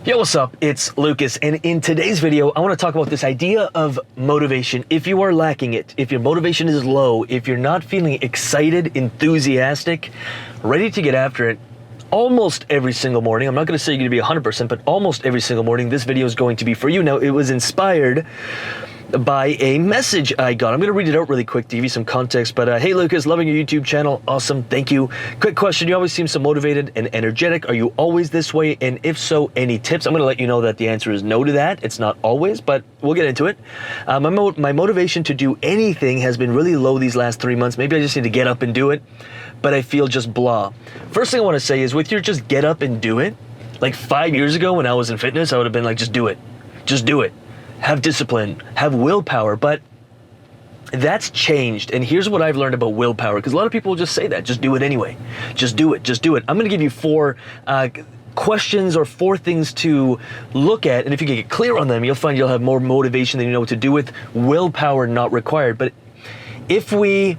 Yo, what's up? It's Lucas, and in today's video, I want to talk about this idea of motivation. If you are lacking it, if your motivation is low, if you're not feeling excited, enthusiastic, ready to get after it, almost every single morning, I'm not going to say you're going to be 100%, but almost every single morning, this video is going to be for you. Now, it was inspired by a message I got. I'm going to read it out really quick to give you some context, but hey Lucas, loving your YouTube channel. Awesome, thank you. Quick question, you always seem so motivated and energetic. Are you always this way? And if so, any tips? I'm going to let you know that the answer is no to that. It's not always, but we'll get into it. My motivation to do anything has been really low these last 3 months. Maybe I just need to get up and do it, but I feel just blah. First thing I want to say is with your just get up and do it, like 5 years ago when I was in fitness, I would have been like, just do it. Just do it. Have discipline, have willpower, but that's changed. And here's what I've learned about willpower, because a lot of people will just say that, just do it anyway. Just do it, just do it. I'm gonna give you four questions or four things to look at, and if you can get clear on them, you'll find you'll have more motivation than you know what to do with. Willpower not required. But if I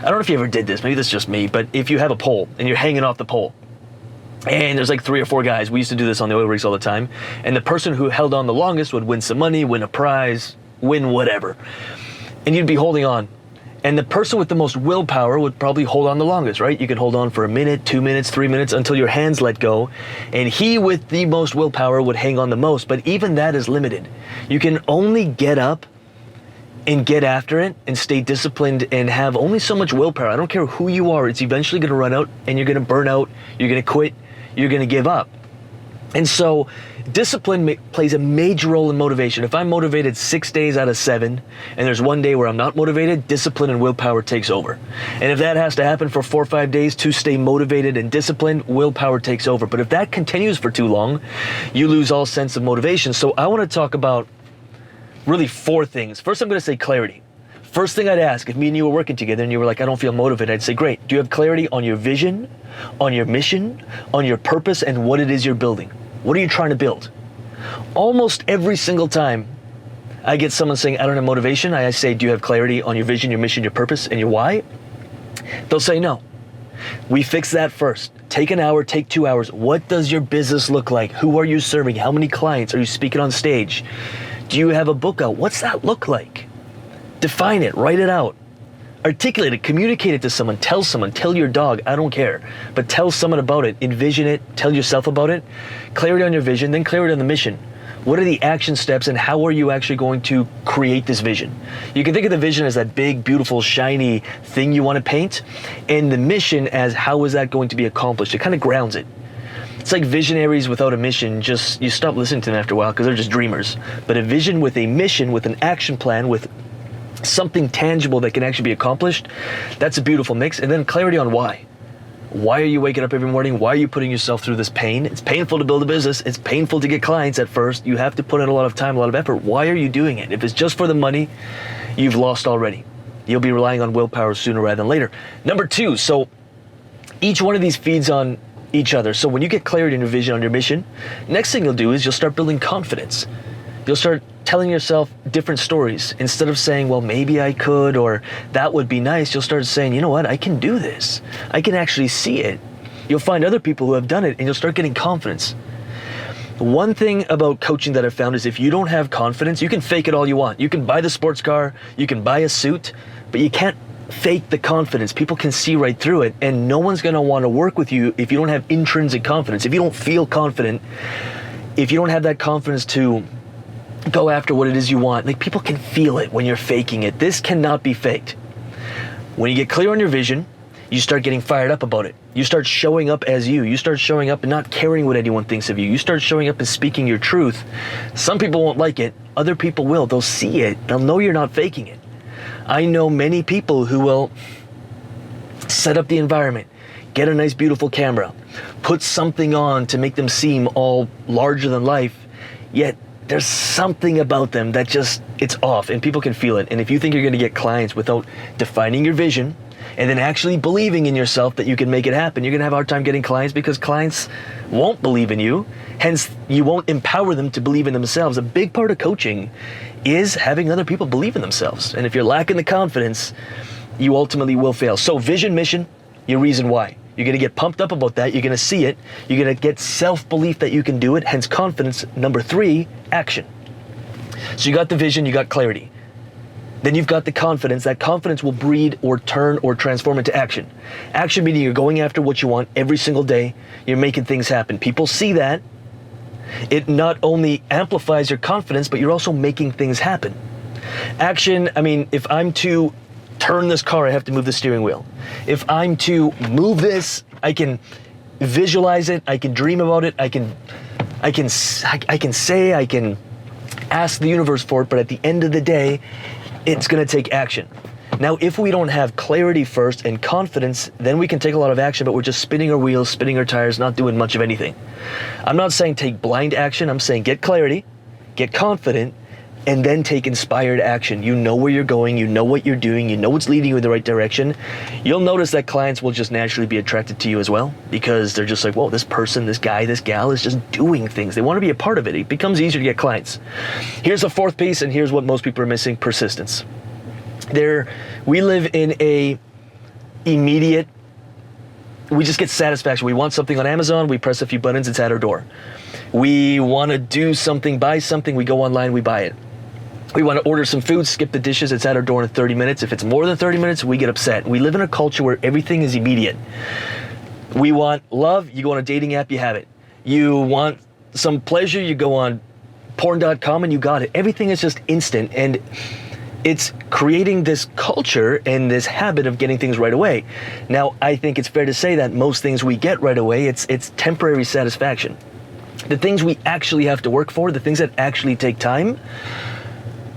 don't know if you ever did this, maybe this is just me, but if you have a pole and you're hanging off the pole, and there's like 3 or 4 guys. We used to do this on the oil rigs all the time. And the person who held on the longest would win some money, win a prize, win whatever. And you'd be holding on. And the person with the most willpower would probably hold on the longest, right? You could hold on for a minute, 2 minutes, 3 minutes until your hands let go. And he with the most willpower would hang on the most. But even that is limited. You can only get up and get after it and stay disciplined and have only so much willpower. I don't care who you are. It's eventually going to run out and you're going to burn out. You're going to quit. You're going to give up. And so discipline plays a major role in motivation. If I'm motivated 6 days out of 7 and there's one day where I'm not motivated, discipline and willpower takes over. And if that has to happen for 4 or 5 days to stay motivated and disciplined, willpower takes over. But if that continues for too long, you lose all sense of motivation. So I want to talk about really 4 things. First, I'm going to say clarity. First thing I'd ask, if me and you were working together and you were like, I don't feel motivated, I'd say, great. Do you have clarity on your vision, on your mission, on your purpose, and what it is you're building? What are you trying to build? Almost every single time I get someone saying, I don't have motivation, I say, do you have clarity on your vision, your mission, your purpose, and your why? They'll say no. We fix that first. Take an hour, take 2 hours. What does your business look like? Who are you serving? How many clients? Are you speaking on stage? Do you have a book out? What's that look like? Define it, write it out, articulate it, communicate it to someone, tell your dog, I don't care, but tell someone about it, envision it, tell yourself about it. Clarity on your vision, then clarity on the mission. What are the action steps and how are you actually going to create this vision? You can think of the vision as that big, beautiful, shiny thing you want to paint, and the mission as how is that going to be accomplished? It kind of grounds it. It's like visionaries without a mission, you stop listening to them after a while because they're just dreamers. But a vision with a mission, with an action plan, with something tangible that can actually be accomplished, that's a beautiful mix. And then clarity on why. Why are you waking up every morning? Why are you putting yourself through this pain? It's painful to build a business. It's painful to get clients at first. You have to put in a lot of time, a lot of effort. Why are you doing it? If it's just for the money, you've lost already. You'll be relying on willpower sooner rather than later. Number 2, so each one of these feeds on each other. So when you get clarity on your vision, on your mission, next thing you'll do is you'll start building confidence. You'll start telling yourself different stories. Instead of saying, well, maybe I could, or that would be nice, you'll start saying, you know what, I can do this. I can actually see it. You'll find other people who have done it and you'll start getting confidence. One thing about coaching that I've found is if you don't have confidence, you can fake it all you want. You can buy the sports car, you can buy a suit, but you can't fake the confidence. People can see right through it, and no one's gonna wanna work with you if you don't have intrinsic confidence. If you don't feel confident, if you don't have that confidence to go after what it is you want. Like, people can feel it when you're faking it. This cannot be faked. When you get clear on your vision, you start getting fired up about it. You start showing up as you. You start showing up and not caring what anyone thinks of you. You start showing up and speaking your truth. Some people won't like it. Other people will. They'll see it. They'll know you're not faking it. I know many people who will set up the environment, get a nice, beautiful camera, put something on to make them seem all larger than life, yet there's something about them that it's off and people can feel it. And if you think you're going to get clients without defining your vision and then actually believing in yourself that you can make it happen, you're going to have a hard time getting clients because clients won't believe in you. Hence, you won't empower them to believe in themselves. A big part of coaching is having other people believe in themselves. And if you're lacking the confidence, you ultimately will fail. So vision, mission, your reason why. You're going to get pumped up about that. You're going to see it. You're going to get self-belief that you can do it, hence confidence. Number 3, action. So you got the vision, you got clarity. Then you've got the confidence. That confidence will breed or turn or transform into action. Action meaning you're going after what you want every single day. You're making things happen. People see that. It not only amplifies your confidence, but you're also making things happen. Action, I mean, if I'm to turn this car, I have to move the steering wheel. If I'm to move this, I can visualize it, I can dream about it, I can ask the universe for it, but at the end of the day, it's gonna take action. Now, if we don't have clarity first and confidence, then we can take a lot of action, but we're just spinning our wheels, spinning our tires, not doing much of anything. I'm not saying take blind action, I'm saying get clarity, get confident, and then take inspired action. You know where you're going, you know what you're doing, you know what's leading you in the right direction. You'll notice that clients will just naturally be attracted to you as well, because they're just like, whoa, this person, this guy, this gal is just doing things. They want to be a part of it. It becomes easier to get clients. Here's the 4th piece, and here's what most people are missing: persistence. We live in a immediate, we just get satisfaction. We want something on Amazon, we press a few buttons, it's at our door. We want to do something, buy something, we go online, we buy it. We want to order some food, skip the dishes, it's at our door in 30 minutes. If it's more than 30 minutes, we get upset. We live in a culture where everything is immediate. We want love, you go on a dating app, you have it. You want some pleasure, you go on porn.com and you got it. Everything is just instant, and it's creating this culture and this habit of getting things right away. Now, I think it's fair to say that most things we get right away, it's temporary satisfaction. The things we actually have to work for, the things that actually take time,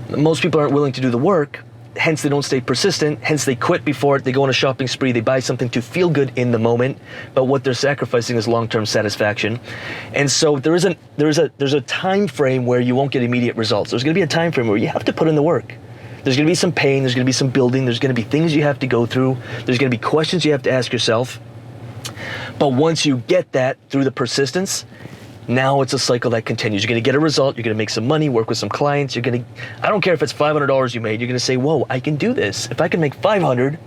most people aren't willing to do the work, hence they don't stay persistent, hence they quit before it, they go on a shopping spree, they buy something to feel good in the moment, but what they're sacrificing is long-term satisfaction. And so there's a time frame where you won't get immediate results. There's gonna be a time frame where you have to put in the work. There's gonna be some pain, there's gonna be some building, there's gonna be things you have to go through, there's gonna be questions you have to ask yourself. But once you get that through the persistence, now it's a cycle that continues. You're gonna get a result, you're gonna make some money, work with some clients, I don't care if it's $500 you made, you're gonna say, whoa, I can do this. If I can make 500,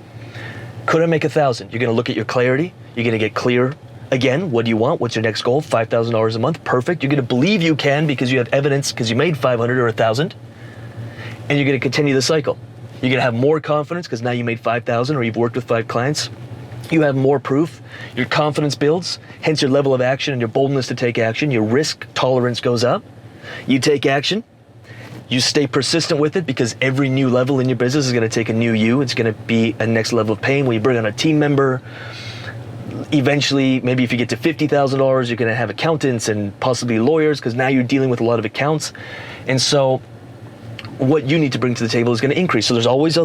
could I make 1,000? You're gonna look at your clarity, you're gonna get clear. Again, what do you want? What's your next goal? $5,000 a month, perfect. You're gonna believe you can because you have evidence, because you made 500 or 1,000, and you're gonna continue the cycle. You're gonna have more confidence because now you made 5,000 or you've worked with 5 clients. You have more proof, your confidence builds, hence your level of action and your boldness to take action, your risk tolerance goes up. You take action, you stay persistent with it because every new level in your business is gonna take a new you. It's gonna be a next level of pain when you bring on a team member. Eventually, maybe if you get to $50,000, you're gonna have accountants and possibly lawyers because now you're dealing with a lot of accounts. And so what you need to bring to the table is gonna increase. So there's always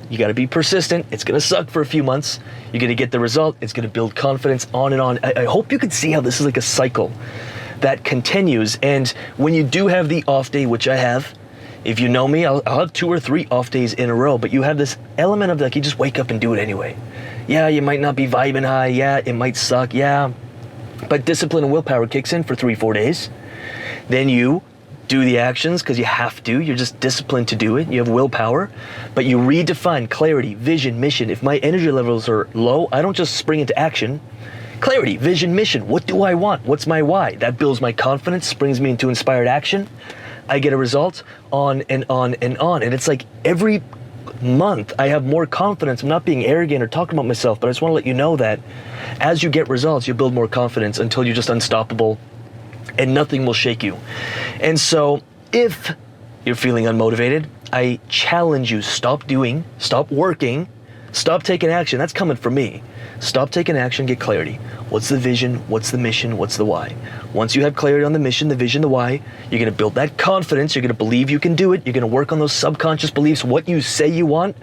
you gotta be persistent. It's gonna suck for a few months. You're gonna get the result. It's gonna build confidence on and on. I hope you can see how this is like a cycle that continues. And when you do have the off day, which I have, if you know me, I'll have 2 or 3 off days in a row, but you have this element of like, you just wake up and do it anyway. Yeah, you might not be vibing high. Yeah, it might suck. Yeah, but discipline and willpower kicks in for 3-4 days. Then you do the actions because you have to. You're just disciplined to do it. You have willpower, but you redefine clarity, vision, mission. If my energy levels are low, I don't just spring into action. Clarity, vision, mission. What do I want? What's my why? That builds my confidence, springs me into inspired action. I get a result, on and on and on. And it's like every month I have more confidence. I'm not being arrogant or talking about myself, but I just want to let you know that as you get results, you build more confidence until you're just unstoppable and nothing will shake you. And so if you're feeling unmotivated, I challenge you, stop doing, stop working, stop taking action. That's coming from me. Stop taking action, get clarity. What's the vision? What's the mission? What's the why? Once you have clarity on the mission, the vision, the why, you're gonna build that confidence. You're gonna believe you can do it. You're gonna work on those subconscious beliefs, what you say you want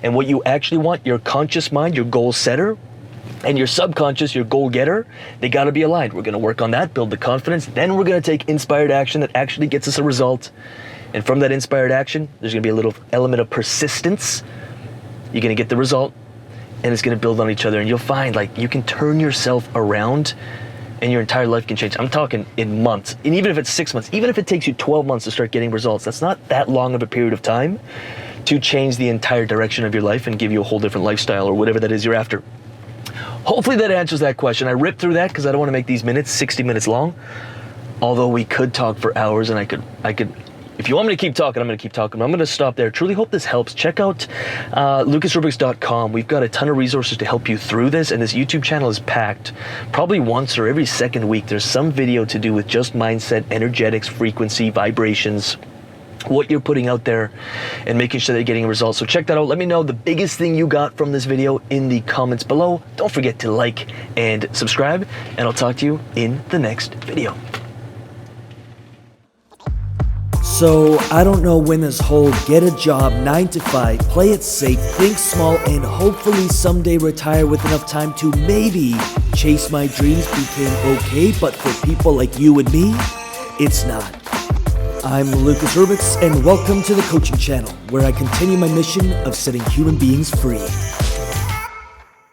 and what you actually want. Your conscious mind, your goal setter, and your subconscious, your goal getter, they gotta be aligned. We're gonna work on that, build the confidence, then we're gonna take inspired action that actually gets us a result. And from that inspired action, there's gonna be a little element of persistence. You're gonna get the result, and it's gonna build on each other. And you'll find like you can turn yourself around and your entire life can change. I'm talking in months, and even if it's 6 months, even if it takes you 12 months to start getting results, that's not that long of a period of time to change the entire direction of your life and give you a whole different lifestyle or whatever that is you're after. hopefully that answers that question. I ripped through that because I don't want to make these minutes 60 minutes long. Although we could talk for hours, and I could. If you want me to keep talking, I'm going to keep talking. I'm going to stop there. Truly hope this helps. Check out lucasrubrics.com. We've got a ton of resources to help you through this, and this YouTube channel is packed. Probably once or every second week, there's some video to do with just mindset, energetics, frequency, vibrations, what you're putting out there, and making sure that you're getting results. So check that out. Let me know the biggest thing you got from this video in the comments below. Don't forget to like and subscribe, and I'll talk to you in the next video. So, I don't know when this whole get a job, 9 to 5, play it safe, think small, and hopefully someday retire with enough time to maybe chase my dreams became okay, but for people like you and me, it's not. I'm Lucas Rubix, and welcome to the coaching channel, where I continue my mission of setting human beings free.